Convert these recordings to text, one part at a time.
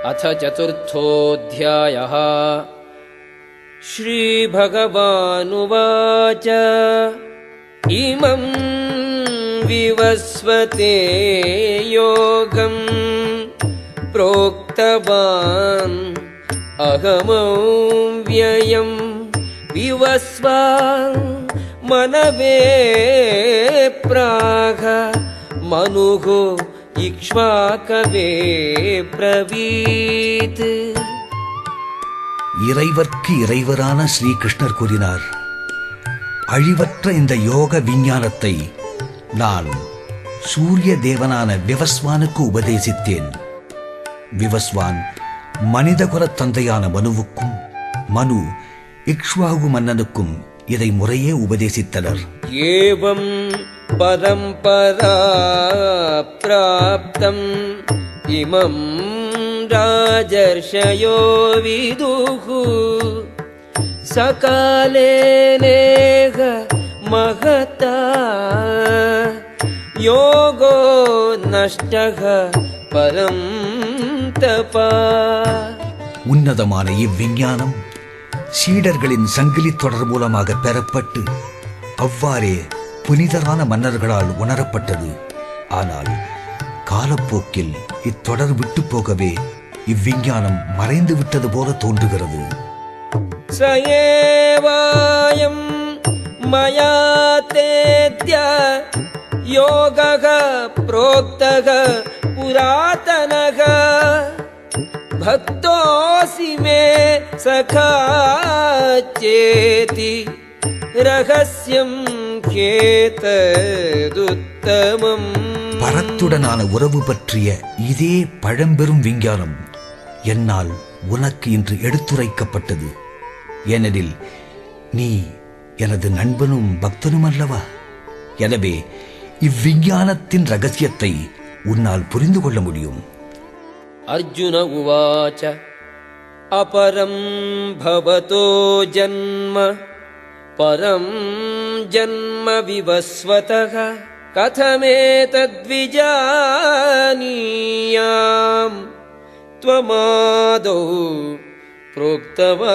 अथ चतुर्थोऽध्यायः। श्रीभगवानुवाच इमं विवस्वते योगं प्रोक्तवान् अहमव्ययं विवस्वान् मनवे प्राह मनुः இக்ஷ்வாகவே பிரவீத். இறைவர்க்கு இறைவரான ஸ்ரீகிருஷ்ணர் கூறினார், அழிவற்ற இந்த யோக விஞ்ஞானத்தை நான் சூரிய தேவனான விவஸ்வானுக்கு உபதேசித்தேன். விவஸ்வான் மனிதகுல தந்தையான மனுவுக்கும், மனு இக்ஷ்வாகு மன்னனுக்கும் இதை முறையே உபதேசித்தனர். ஏவம் பரம்பரா ப்ராப்தம் இமம் ராஜர்ஷயோ விதுஹு சகாலே நேக மகதா யோகோ நஷ்டக பரம் தபா. உன்னதமான இவ்விஞ்ஞானம் சீடர்களின் சங்கிலி தொடர் மூலமாக பெறப்பட்டு அவ்வாறே புனிதரான மன்னர்களால் உணரப்பட்டது. ஆனால் காலப்போக்கில் இத்தொடர் விட்டு போகவே இவ்விஞ்ஞானம் மறைந்து விட்டது போல தோன்றுகிறது. சயேவாயம் மயா தேத்ய யோகக ப்ரோக்தக புராதனக பக்தோசி மே சகா சேதி ரகஸ்யம் கேததுத்தமம். பரத்துடனான உறவு பற்றிய இதே பழம்பெரும் விஞ்ஞானம் என்னால் உனக்கு இன்று எடுத்துரைக்கப்பட்டது. ஏனெனில் நீ எனது நண்பனும் பக்தனும் அல்லவா? எனவே இவ்விஞ்ஞானத்தின் ரகசியத்தை உன்னால் புரிந்து கொள்ள முடியும். அர்ஜுன உவாச்ச அபரம் பவதோ ஜன்ம பரம் ஜன்ம விவஸ்வதः கதமேதத்விஜானீயாம் த்வமாதௌ ப்ரோக்தவானிதி.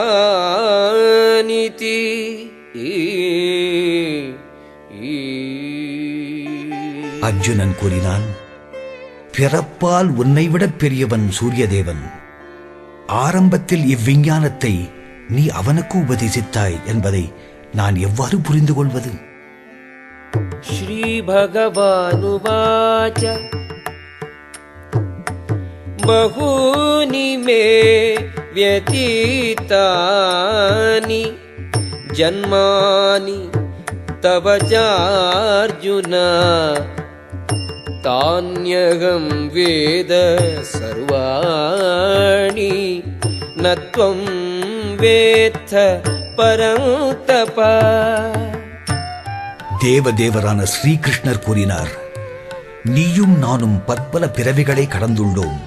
அர்ஜுனன் கூறினான், பிறப்பால் உன்னை விட பெரியவன் சூரியதேவன். ஆரம்பத்தில் இவ்விஞ்ஞானத்தை நீ அவனுக்கு உபதேசித்தாய் என்பதை நான் எவ்வாறு புரிந்து கொள்வது? ஸ்ரீ பகவானுவாச்ச பகூனி மே வ்யதீதானி ஜன்மானி தவ சார்ஜுன தான்யகம் வேத சர்வாணி நத்வம் வேத்த பரந்தபா. தேவதேவரான ஸ்ரீகிருஷ்ணர் கூறினார், நீயும் நானும் பற்பல பிறவிகளை கடந்துள்ளோம்.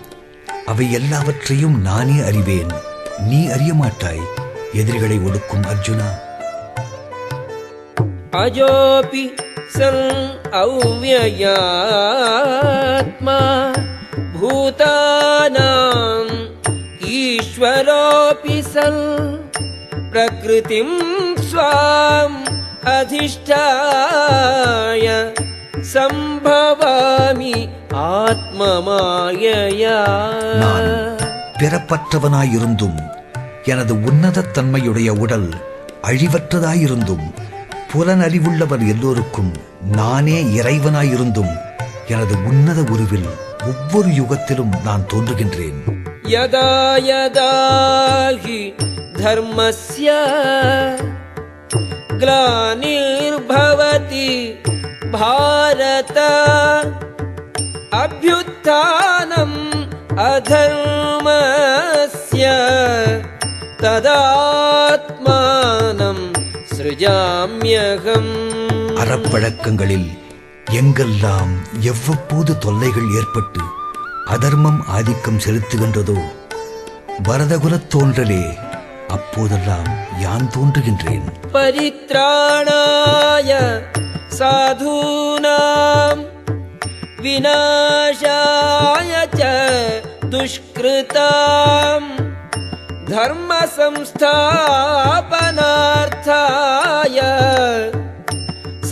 அவை எல்லாவற்றையும் நானே அறிவேன், நீ அறிய மாட்டாய். எதிரிகளை ஒடுக்கும் அர்ஜுனா. அஜோபி சன் அவ்யயாத்மா பூதானாம் ஈஸ்வரோபி சன் பிரகிருதிம் ஸ்வாம் அதிஷ்டாய சம்பவாமி ஆத்மமாயயா. நான் பிறப்பற்றவனாயிருந்தும் எனது உன்னத தன்மையுடைய உடல் அழிவற்றதாயிருந்தும் புலனறிவுள்ளவர் எல்லோருக்கும் நானே இறைவனாயிருந்தும் எனது உன்னத உருவில் ஒவ்வொரு யுகத்திலும் நான் தோன்றுகின்றேன். யதா யதா ஹி தர்மஸ்ய க்ளானிர்பவதி பாரத அப்யுத்தானம் அதர்மஸ்ய ததாத்மானம் ஸ்ருஜாம்யகம். அறப்பழக்கங்களில் எங்கெல்லாம் எவ்வப்போது தொல்லைகள் ஏற்பட்டு அதர்மம் ஆதிக்கம் செலுத்துகின்றதோ, பரதகுலத் தோன்றலே அப்போதெல்லாம் யான் தோன்றுகின்றேன். பரித்ராணாய சாதூனாம் விநாசாய ச दुष्कृताम् धर्म संस्थापनार्थाय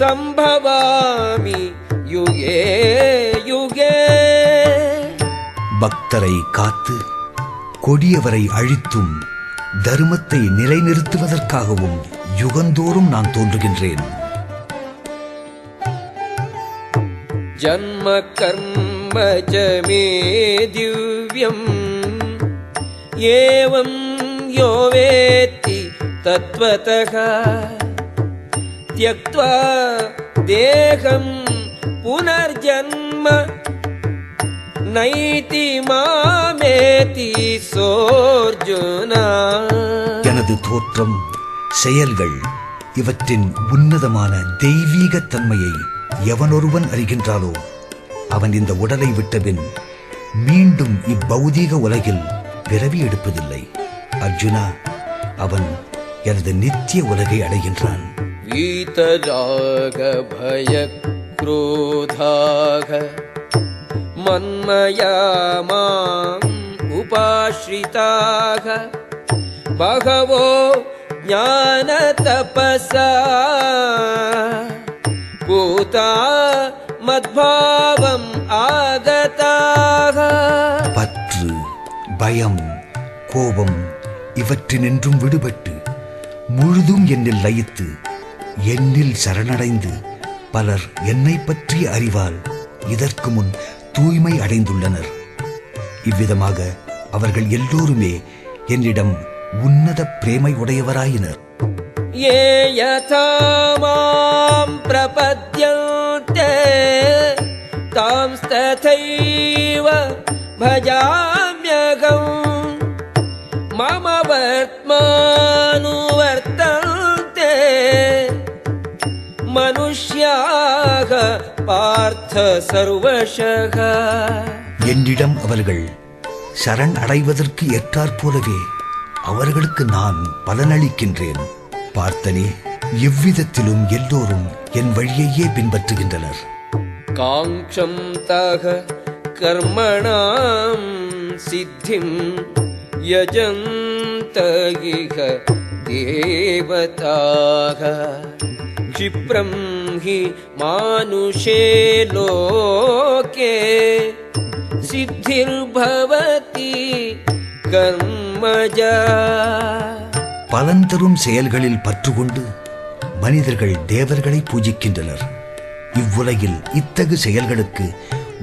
संभवामि युगे युगे. பக்தரை காத்து கொடியவரை அழித்தும் தர்மத்தை நிலைநிறுத்துவதற்காகவும் யுகந்தோறும் நான் தோன்றுகின்றேன். जन्म कर्म च मे दिव्यम् एवं यो वेत्ति तत्त्वतः त्यक्त्वा देहं पुनर्जन्म नैति मामेति सोऽर्जुना. எனது தோற்றம், செயல்கள் இவற்றின் உன்னதமான தெய்வீக தன்மையை எவனொருவன் அறிகின்றானோ அவன் இந்த உடலை விட்டபின் மீண்டும் இப்பௌதீக உலகில் பிறவி எடுப்பதில்லை. அர்ஜுனா, அவன் எனது நித்திய உலகை அடைகின்றான். வீதராக பய க்ரோதாக மன்மயா மாம் உபாஸ்ரிதாக பகவோ ஞான தபஸா பூதா மத்பாவம் ஆகதாக. பற்று, பயம், கோபம் இவற்றினின்றும் விடுபட்டு முழுதும் என்னில் லயித்து என்னில் சரணடைந்து பலர் என்னை பற்றிய அறிவால் இதற்கு முன் தூய்மை அடைந்துள்ளனர். இவ்விதமாக அவர்கள் எல்லோருமே என்னிடம் உன்னத பிரேமை உடையவராயினர். ये यथा मां प्रपद्यन्ते तांस्तथैव भजाम्यहम् मम वर्त्मानुवर्तन्ते मनुष्याः पार्थ सर्वशः. என்னிடம் அவர்கள் சரண் அடைவதற்கு ஏற்றாற் போலவே அவர்களுக்கு நான் பலனளிக்கின்றேன். பார்த்தனே, எவ்விதத்திலும் எல்லோரும் என் வழியையே பின்பற்றுகின்றனர். காங்க்ஷம் தக கர்மணாம் சித்திம் யஜந்த இஹ தேவதாக க்ஷிப்ரம் ஹி மானுஷே லோகே சித்திர்பவதி கர்மஜா. பலன் தரும் செயல்களில் பற்றுக்கொண்டு மனிதர்கள் தேவர்களை பூஜிக்கின்றனர். இவ்வுலகில் இத்தகு செயல்களுக்கு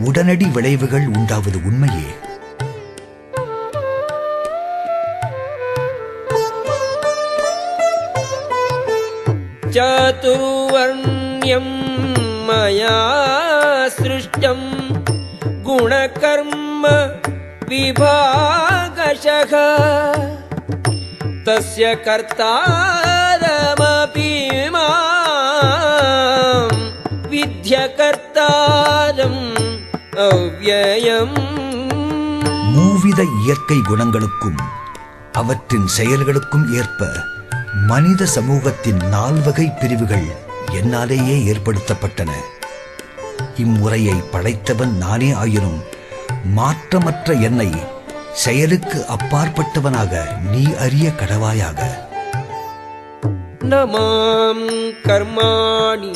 உடனடி விளைவுகள் உண்டாவது உண்மையே. சாதுர்வர்ண்யம் மயா ஸ்ருஷ்டம் குணகர்ம விபாகஷः तस्य कर्तारमपि मां विद्यकर्तारम् अव्ययम्. மூவித இயற்கை குணங்களுக்கும் அவற்றின் செயல்களுக்கும் ஏற்ப மனித சமூகத்தின் 4 வகை பிரிவுகள் என்னாலேயே ஏற்படுத்தப்பட்டன. இம்முறையை படைத்தவன் நானே ஆயினும் மாற்றமற்ற என்னை செயலுக்கு அப்பாற்பட்டவனாக நீ அறிய கடவாயாக. நமாம் கர்மாணி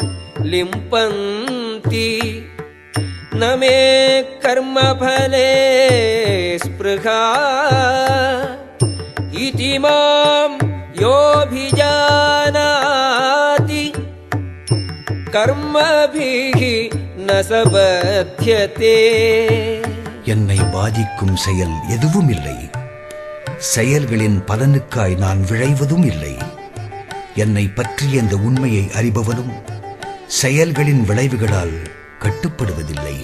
லிம்பந்தி நமே கர்மபலே ஸ்ப்ருஹா இதி மாம் யோபிஜானாதி கர்மபிஹி ந சபத்யதே. என்னை பாதிக்கும் செயல் எதுவும் இல்லை. செயல்களின் பலனுக்காய் நான் விழைவதும் இல்லை. என்னை பற்றிய இந்த உண்மையை அறிபவனும் செயல்களின் விளைவுகளால் கட்டுப்படுவதில்லை.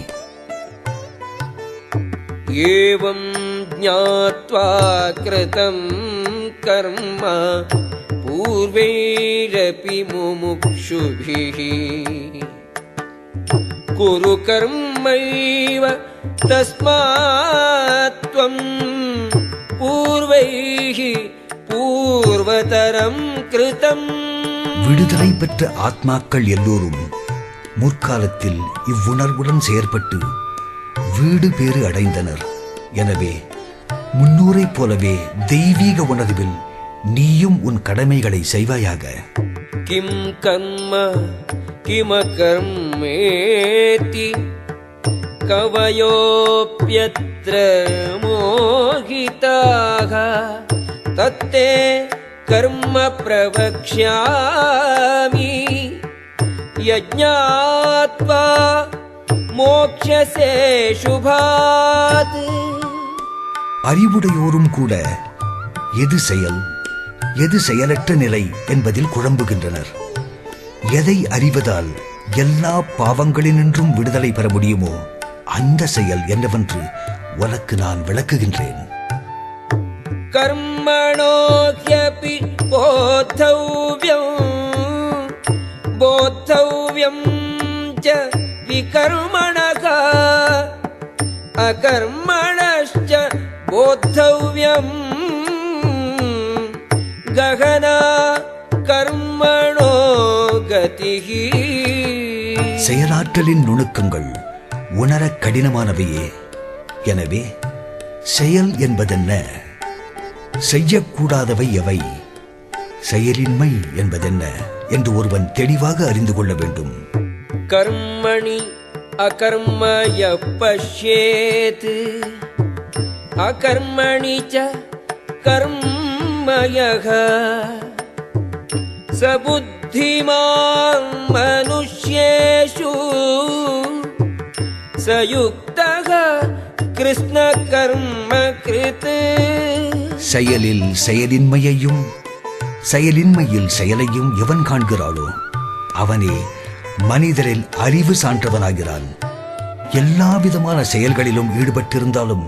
ஏவம் ஞாத்வா கிருதம் கர்ம பூர்வைரபி முமுக்ஷுபிஹி குரு கர்மைவ தஸ்மாத் த்வம் பூர்வைஹி பூர்வதரம் கிருதம். விடுதலை பெற்ற ஆத்மாக்கள் எல்லோரும் முற்காலத்தில் இவ்வுணர்வுடன் செயற்பட்டு வீடு பேறு அடைந்தனர். எனவே முன்னோரைப் போலவே தெய்வீக உணர்வில் நீயும் உன் கடமைகளை செய்வாயாக. கிம் கர்ம கிமகர்மேதி கவயோப்யத்ர மோகிதாக தத்தே கர்ம பிரவக்ஷ்யாமி யஜ்ஞாத்வா மோக்ஷசே சுபாத். அறிவுடையோரும் கூட எது செயல் எது செயலற்ற நிலை என்பதில் குழம்புகின்றனர். எதை அறிவதால் எல்லா பாவங்களினின்றும் விடுதலை பெற முடியுமோ அந்த செயல் என்னவென்று உனக்கு நான் விளக்குகின்றேன். கர்மணோ ஹ்யபி போத்தவ்யம் ச விகர்மணக அகர்மணஸ்ச போத்தவ்யம் கஹனா கர்மணோ கதிஹி. செயலாற்றலின் நுணுக்கங்கள் உணரக் கடினமானவையே. எனவே செயல் என்பதென்ன, செய்யக்கூடாதவை எவை, செயலின்மை என்பதென்ன என்று ஒருவன் தெளிவாக அறிந்து கொள்ள வேண்டும். கர்மணி அகர்மய பஷ்யேத் அகர்மணி ச கர்மயः சபுத்திமான் மனுஷ்யேஷு சயுக்தः கிருஷ்ண கர்ம கிருத். செயலில் செயலின்மையையும் செயலின்மையில் செயலையும் எவன் காண்கிறாளோ அவனே மனிதரில் அறிவு சான்றவனாகிறான். எல்லா விதமான செயல்களிலும் ஈடுபட்டிருந்தாலும்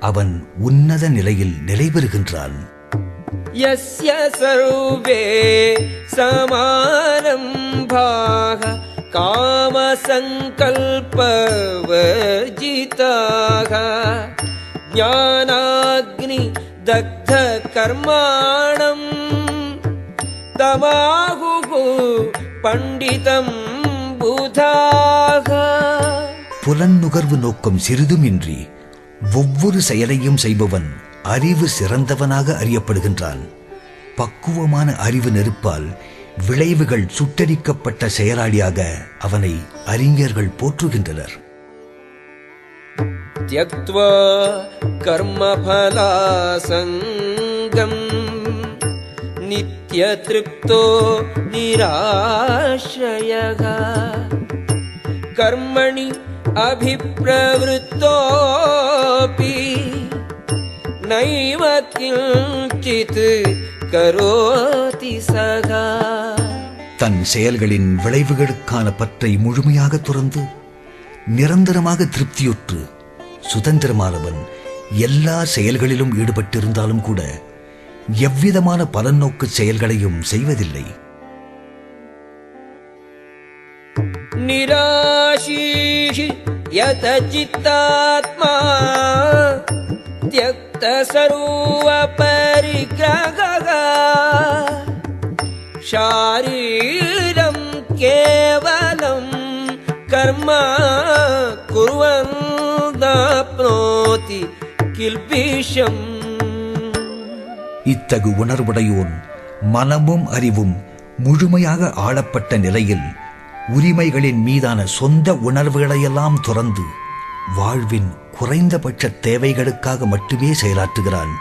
அவன் உன்னத நிலையில் நிலை பெறுகின்றான். யஸ்ய சர்வே சமாரம்பாக காம சங்கல்ப வர்ஜிதாக ஞானாக்னி தக்த கர்மாணம் தமாஹு பண்டிதம் புதாக. புலன்நுகர்வு நோக்கம் சிறிதுமின்றி ஒவ்வொரு செயலையும் செய்பவன் அறிவு சிறந்தவனாக அறியப்படுகின்றான். பக்குவமான அறிவு நெருப்பால் விளைவுகள் சுட்டரிக்கப்பட்ட செயலாளியாக அவனை அறிஞர்கள் போற்றுகின்றனர். த்யக்த்வா கர்மஃபலாசங்கம் நித்ய திருப்தோ நிராஸ்ரயः கர்மணி அபிப்ரவருத்தோபி நைவ கிஞ்சித் கரோதி சகா. தன் செயல்களின் விளைவுகளுக்கான பற்றை முழுமையாக துறந்து நிரந்தரமாக திருப்தியுற்று சுதந்திரமானவன் எல்லா செயல்களிலும் ஈடுபட்டிருந்தாலும் கூட எவ்விதமான பலநோக்கு செயல்களையும் செய்வதில்லை. நிராசீஹி யத சித்தாத்மா த்யக்த சர்வ பரிக்ரகः ஷாரீரம் கேவலம் கர்ம குர்வன் தாப்னோதி கில்பிஷம். இத்தகு உணர்வுடையோன் மனமும் அறிவும் முழுமையாக ஆளப்பட்ட நிலையில் உரிமைகளின் மீதான சொந்த உணர்வுகளையெல்லாம் துறந்து வாழ்வின் குறைந்தபட்ச தேவைகளுக்காக மட்டுமே செயலாற்றுகிறான்.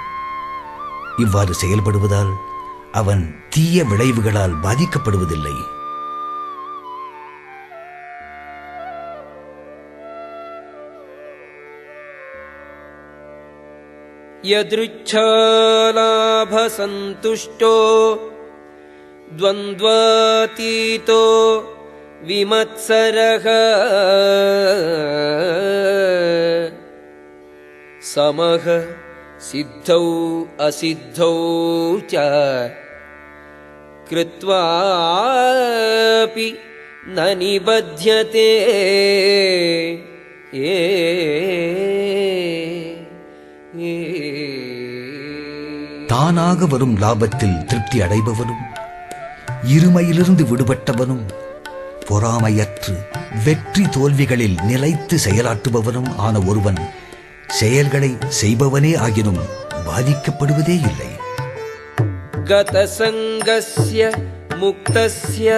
இவ்வாறு செயல்படுவதால் அவன் தீய விளைவுகளால் பாதிக்கப்படுவதில்லை. யத்ருச்சாலாபசந்துஷ்டோ த்வந்த்வாதீதோ விமத்சரः சமः சித்தௌ அசித்தௌ ச கிருத்வாபி ந நிபத்யதே. தானாக வரும் லாபத்தில் திருப்தி அடைபவனும் இருமையிலிருந்து விடுபட்டவனும் பொறாமையற்று வெற்றி தோல்விகளில் நிலைத்து செயலாற்றுபவனும் ஆன ஒருவன் செயல்களை செய்பவனே ஆகினும் பாதிக்கப்படுவதே இல்லை. गतसङ्गस्य मुक्तस्य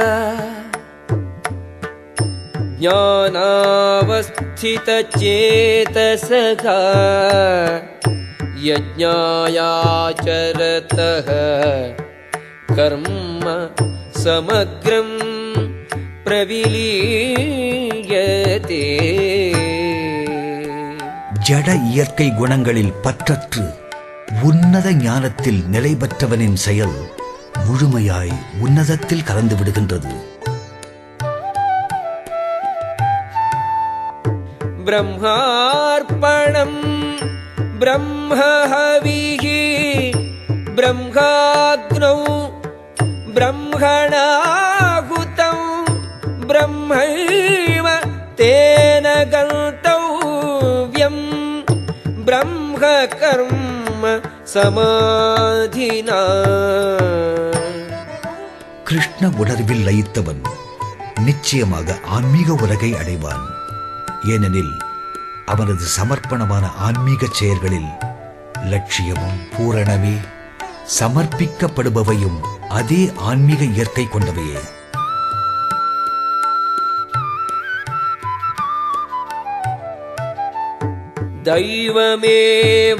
ज्ञानावस्थितचेतसः यज्ञायाचरतः कर्म समग्रं प्रविलीयते. ஜட இயற்கை குணங்களில் பற்றற்று உன்னத ஞானத்தில் நிலை பெற்றவனின் செயல் முழுமையாய் உன்னதத்தில் கலந்து விடுகின்றது. ब्रह्मार्पणम् ब्रह्महविः ब्रह्माग्नौ ब्रह्मणाहुतं ब्रह्मैव तेन गन्तव्यं ब्रह्मकर्म समाधिना. கிருஷ்ண உணர்வில் லயித்தவன் நிச்சயமாக ஆன்மீக உலகை அடைவான். ஏனெனில் அவனது சமர்ப்பணமான ஆன்மீக செயல்களில் லட்சியமும் பூரணமே, சமர்ப்பிக்கப்படுபவையும் அதே ஆன்மீக இயற்கை கொண்டவையே.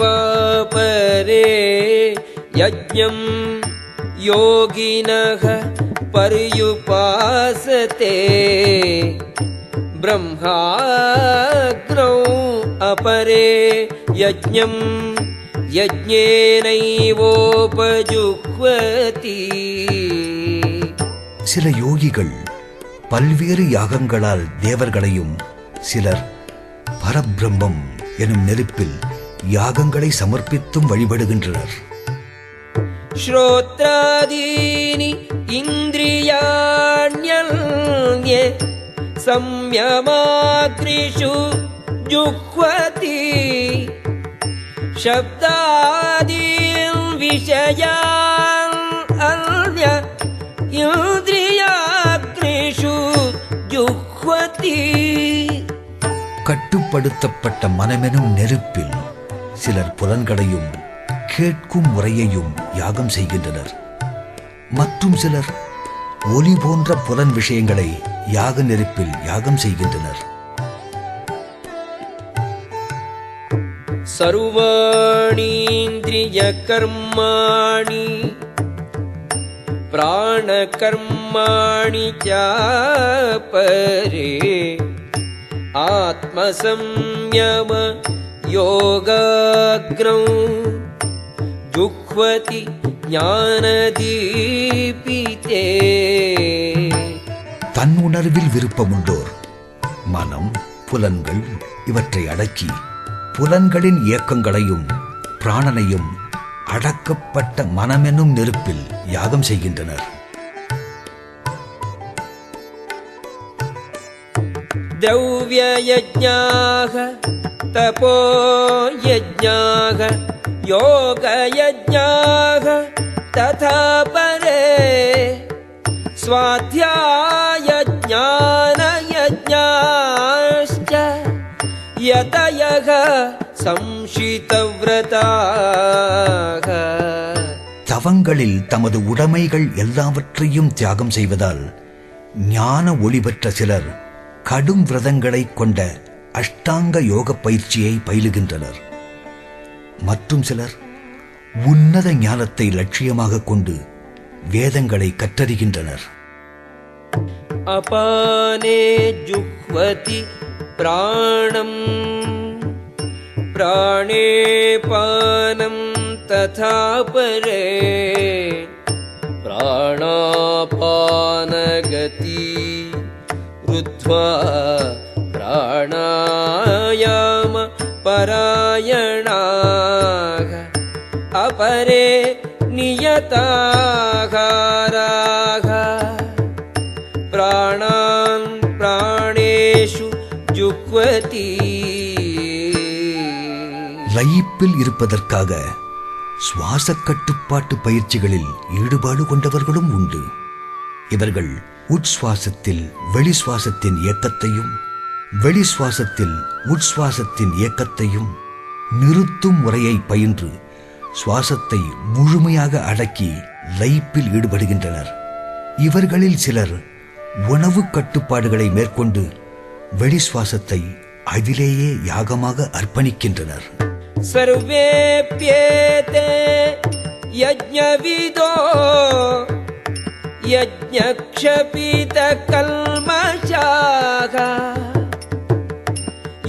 दैवमेवापरे यज्ञं योगिनः पर्युपासते ब्रह्माग्नौ अपरे यज्ञं यज्ञेनैवोपजुह्वति. சில யோகிகள் பல்வேறு யாகங்களால் தேவர்களையும், சிலர் பரபிரம்மம் எனும் நெருப்பில் யாகங்களை சமர்ப்பித்தும் வழிபடுகின்றனர். श्रोत्रादीनि इन्द्रियाण्यन्ये संयमाग्निषु जुह्वति शब्दादीन् विषयान् अन्य इन्द्रियाग्निषु जुह्वति. கட்டுப்படுத்தப்பட்ட மனமெனும் நெருப்பில் சிலர் புலன்களையும் கேட்கும் முறையையும் யாகம் செய்கின்றனர். மற்றும் சிலர் ஒலி போன்ற புலன் விஷயங்களை யாக நெருப்பில் யாகம் செய்கின்றனர். सर्वाणीन्द्रिय कर्माणि प्राणकर्माणि चापरे आत्मसंयम योगाग्रौ जुह्वति ஞானதீபிதே. தன் உணர்வில் விருப்பமுண்டோர் மனம், புலன்கள் இவற்றை அடக்கி புலன்களின் இயக்கங்களையும் பிராணனையும் அடக்கப்பட்ட மனமெனும் நெருப்பில் யாகம் செய்கின்றனர். द्रव्ययज्ञाः तपोयज्ञाः योगयज्ञाः तथा परे स्वाध्यायज्ञानयज्ञाश्च यतयः संशितव्रताः. தவங்களில் தமது உடைமைகள் எல்லாவற்றையும் தியாகம் செய்வதால் ஞான ஒளி பெற்ற சிலர் கடும் விரதங்களை கொண்ட அஷ்டாங்க யோக பயிற்சியை பயிலுகின்றனர். மற்றும் சிலர் உன்னத ஞானத்தை லட்சியமாக கொண்டு வேதங்களை கற்றறிகின்றனர். அபானே ஜுஹ்வதி பிராணம் பிராணே பானம் ததா பரே பிராணாபானகதி ருத்வா பிராணாயாம பராயணாக अपरे नियताहाराः प्राणान् प्राणेषु जुह्वति. லயிப்பில் இருப்பதற்காக சுவாச கட்டுப்பாட்டு பயிற்சிகளில் ஈடுபாடு கொண்டவர்களும் உண்டு. இவர்கள் உட்சுவாசத்தில் வெளிசுவாசத்தின் இயக்கத்தையும் வெளிசுவாசத்தில் உட்சுவாசத்தின் இயக்கத்தையும் நிறுத்தும் முறையை பயின்று சுவாசத்தை முழுமையாக அடக்கி லயிப்பில் ஈடுபடுகின்றனர். இவர்களில் சிலர் உணவு கட்டுப்பாடுகளை மேற்கொண்டு வெளி சுவாசத்தை அதிலேயே யாகமாக அர்ப்பணிக்கின்றனர். சர்வேப்யேதே யஜ்ஞவிதோ யஜ்ஞக்ஷபித கல்மஷாக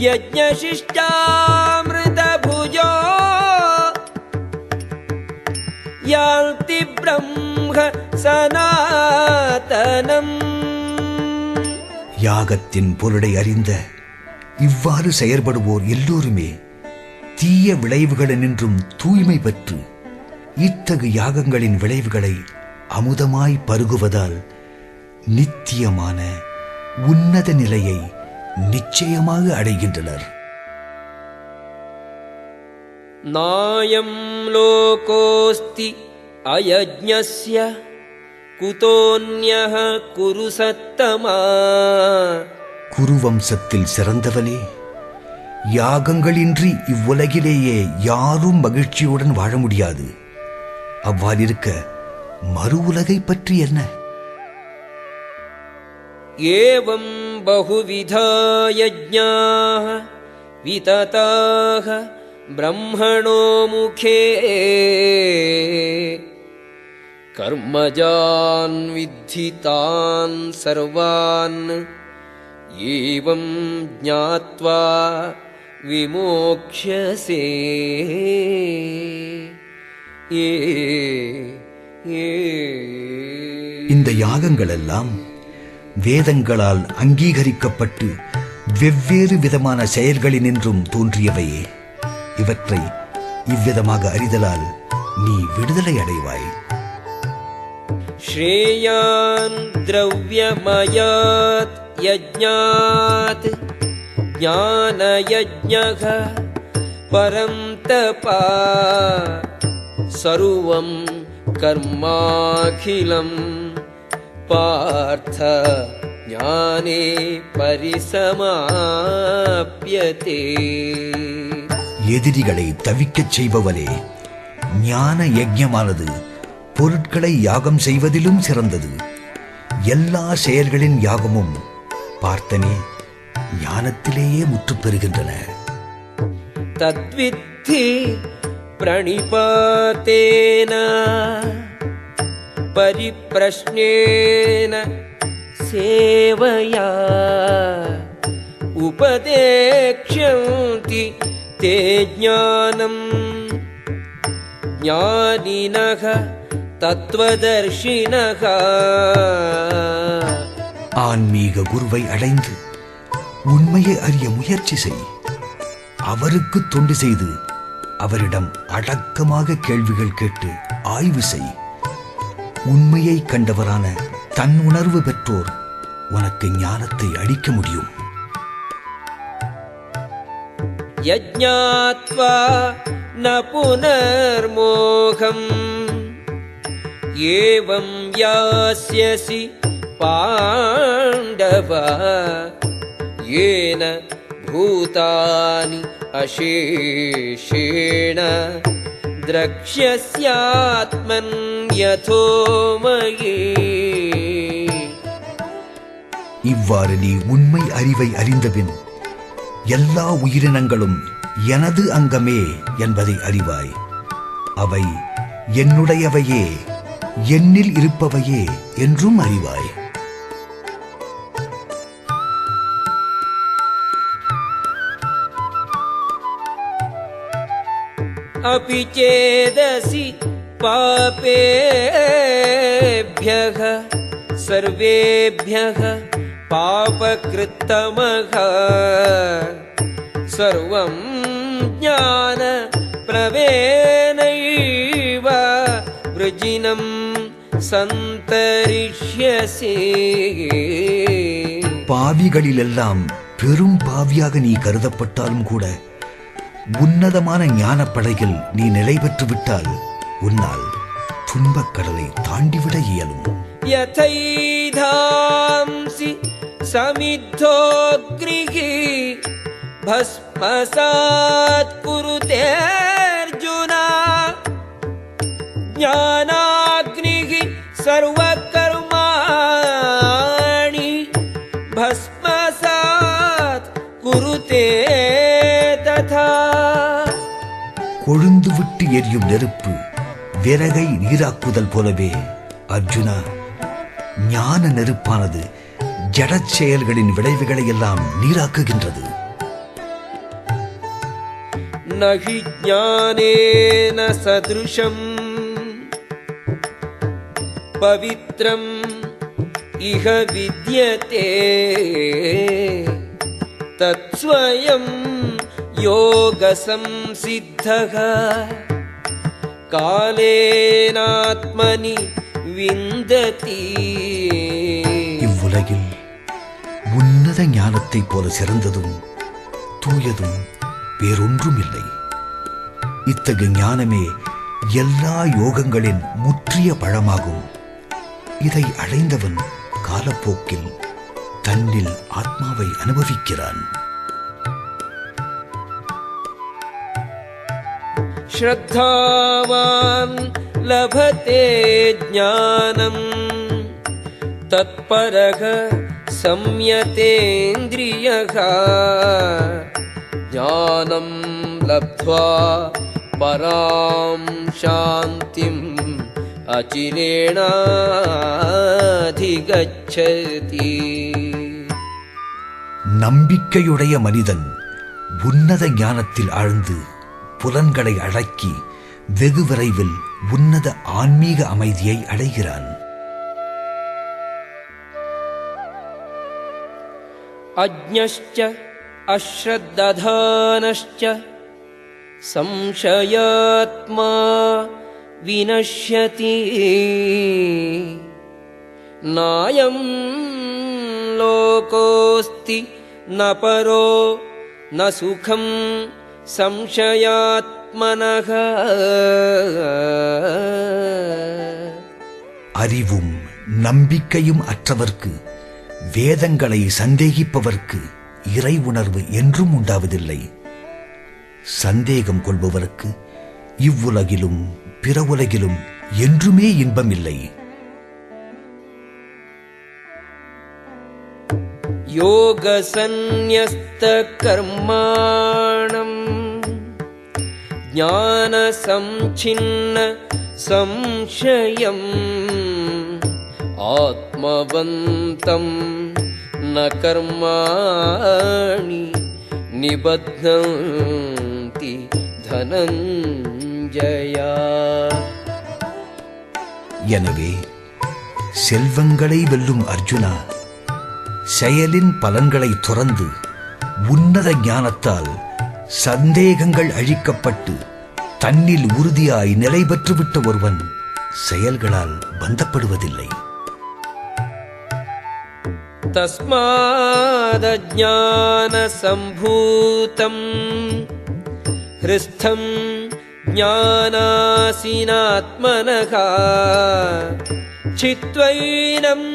யஜ்ஞசிஷ்டாமிருத புஜோ யாந்தி பிரம்ம சனாதனம். யாகத்தின் பொருளை அறிந்த இவ்வாறு செயற்படுவோர் எல்லோருமே தீய விளைவுகளினின்றும் தூய்மை பெற்று இத்தகு யாகங்களின் விளைவுகளை அமுதமாய் பருகுவதால் நித்தியமான உன்னத நிலையை நிச்சயமாக அடைகின்றனர். நாயம் லோகோஸ்தி அயஜ்ஞஸ்ய குதோன்யஹ குரு சத்தமா. குருவம்சத்தில் சிறந்தவனே, யாகங்களின்றி இவ்வுலகிலேயே யாரும் மகிழ்ச்சியுடன் வாழ முடியாது. அவ்வாறிருக்க மறு உலகை பற்றி என்ன? ஏவம் பகுவிதா யஜ்ஞாஹ விததாஹ பிரம்மணோ முகே கர்மஜான் வித்திதான் சர்வான் ஏவம் ஞாத்வா விமோக்ஷ்யசே. இந்த யாகங்கள் எல்லாம் வேதங்களால் அங்கீகரிக்கப்பட்டு வெவ்வேறு விதமான செயல்களினின்றும் தோன்றியவையே. இவற்றை இவ்விதமாக அறிதலால் நீ விடுதலை அடைவாய். ஸ்ரேயான் த்ரவ்யமயாத் யஜ்ஞாத் ஞான யஜ்ஞக பரம் தபா சர்வம் கர்மாகிலம் பார்த்த ஞானே பரிசமாப்யதே. எதிரிகளை தவிக்கச் செய்பவனே, ஞான யஜ்ஞமானது பொருட்களை யாகம் செய்வதிலும் சிறந்தது. எல்லா செயல்களின் யாகமும் பார்த்தனே ஞானத்திலேயே முற்றுப் பெறுகின்றன. தத்வித்தி பிரணிபாதேன பரிப்ரஷ்னேன சேவையா உபதேக்ஷ்யந்தி தே ஞானம் ஞானினஹ தத்வதர்ஷினஹ. ஆன்மீக குருவை அடைந்து உண்மையை அறிய முயற்சி செய். அவருக்கு தொண்டு செய்து அவரிடம் அடக்கமாக கேள்விகள் கேட்டு ஆய்வு செய். உண்மையை கண்டவரான தன் உணர்வு பெற்றோர் உனக்கு ஞானத்தை அளிக்க முடியும். யஜ்ஞாத்வா ந புனர்மோகம் ஏவம் யாஸ்யசி பாண்டவ ஏன பூதானி அசேஷேண த்ரக்ஷ்யஸ்யாத்மன் யதோ மயி. இவ்வாறு நீ உண்மை அறிவை அறிந்தபின் எல்லா உயிரினங்களும் எனது அங்கமே என்பதை அறிவாய். அவை என்னுடையவையே, என்னில் இருப்பவையே என்றும் அறிவாய். अपि चेदसि पापेभ्यः सर्वेभ्यः पापकृत्तमः सर्वं ज्ञान प्रवेनैव वृजिनं சந்தரிஷ்யசே. பாவிகளிலெல்லாம் பெரும் பாவியாக நீ கருதப்பட்டாலும் கூட உன்னதமான ஞான படையில் நீ நிலை பெற்று விட்டால் உன்னால் துன்பக் கடலை தாண்டிவிட இயலும். யதைதாம்சி சமித்தோக்ரிஹி भस्मसात् कुरुते अर्जुन ज्ञानाग्निः सर्वकर्माणि भस्मसात् कुरुते तथा கொழுந்து விட்டு எரியும் நெருப்பு விறகை நீராக்குதல் போலவே அர்ஜுனா, ஞான நெருப்பானது ஜடச் செயல்களின் விளைவுகளை எல்லாம் நீராக்குகின்றது. நஹி ஞானேன சத்ருஷம் பவித்ரம் இஹ வித்யதே தத்ஸ்வயம் யோக சம்சித்தஹ காலேனாத்மனி விந்ததி. இவ்வுலகில் உன்னத ஞானத்தைப் போல சிறந்ததும் தூயதும் வேறொன்றும் இல்லை. இத்தகைய ஞானமே எல்லா யோகங்களின் முற்றிய பழமாகும். இதை அடைந்தவன் காலப்போக்கில் தன்னில் ஆத்மாவை அனுபவிக்கிறான். ஸ்ரத்தாவான் லபதே ஞானம் தத்பரக சம்யதேந்திரியக ஞானம் லப்த்வா பராம் சாந்திம் அச்சிரேணாதிகச்சதி. நம்பிக்கையுடைய மனிதன் உன்னத ஞானத்தில் ஆழ்ந்து புலன்களை அடக்கி வெகு விரைவில் உன்னத ஆன்மீக அமைதியை அடைகிறான். அஜ்ஞஸ்ச அஸ்ரத்ததானஸ்ச சம்சயாத்மா வினஷ்யதி நாயம் லோகோஸ்தி ந பரோ ந சுகம் சம்சயாத்மனஹ. அறிவும் நம்பிக்கையும் அற்றவர்க்கு, வேதங்களை சந்தேகிப்பவர்க்கு இறை உணர்வு என்றும் உண்டாவதில்லை. சந்தேகம் கொள்பவருக்கு இவ்வுலகிலும் பிற உலகிலும் என்றுமே இன்பமில்லை. யோக சந்நியஸ்த கர்மாணம் ஞான சம்சின்ன சம்சயம் ஆத்மவந்தம் ந கர்மாணி நிபத்னந்தி தனஞ்சயா. எனவே செல்வங்களை வெல்லும் அர்ஜுனா, செயலின் பலன்களை துறந்து உன்னத ஞானத்தால் சந்தேகங்கள் அழிக்கப்பட்டு தன்னில் உறுதியாய் நிலை பெற்றுவிட்ட ஒருவன் செயல்களால் பந்தப்படுவதில்லை. தஸ்மாதஜ்ஞான சம்பூதம் ஹ்ருஸ்தம் ஞானாசினாத்மனஹ சித்வைனம்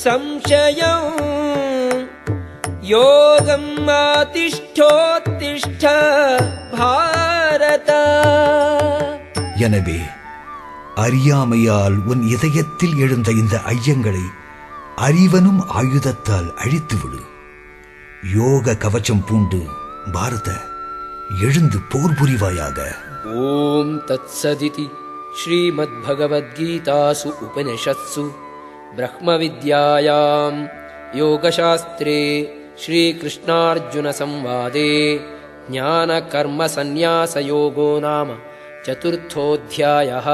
சம்சயம் யோகம் ஆதிஷ்டோத்திஷ்ட பாரத. எனவே அறியாமையால் உன் இதயத்தில் எழுந்த இந்த ஐயங்களை அறிவனும் ஆயுதத்தால் அழித்துவிடு. யோக கவச்சம் பூண்டு பாரத, எழுந்து போர் புரிவாயாக. ஓம் தத்சதிதி ஸ்ரீமத்பகவத்கீதாசு உபனிஷத்சு பிரம்ம வித்யாயாம் யோகசாஸ்திரே ஸ்ரீகிருஷ்ணார்ஜுன சம்வாதே ஞான கர்ம சந்நியாச யோகோ நாம சதுர்த்தோऽध्यायः.